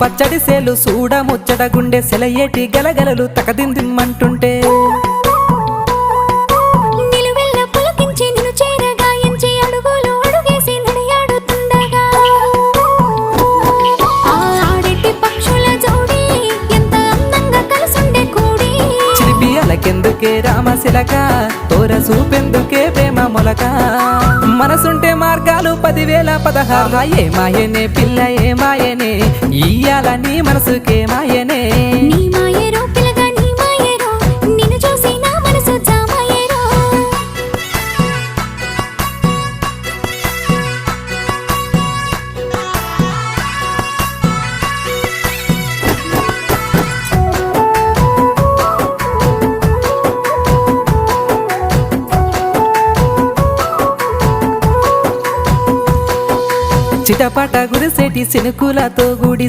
పచ్చడి సేలు సూడ ముచ్చట గుండె సెలయేటి గలగలలు తకదిందిమ్మంటుంటే నిలువెల్ల పులకించి నిన్ను చేరగాయించి అడుగులు అడుగేసి నడియాడుతుండగా ఆడెట్టి పక్షుల జోడి ఎంత అందంగా కలుసుండే కూడి చిలిపి అలకెందుకే రామశిలక తోర చూపెందుకే ప్రేమ మొలక మనసుంటే మార్గాలు 10,016 ఏమాయనే పిల్ల ఏమాయనే ఇయ్యాల నీ మనసుకే మాయనే నీ మాయేరో పిల్లగా నీ మాయేరో నిన్ను చూసి నా మనసు జామాయేరో చిటపట గురిసేటి సినుకులతో గుడి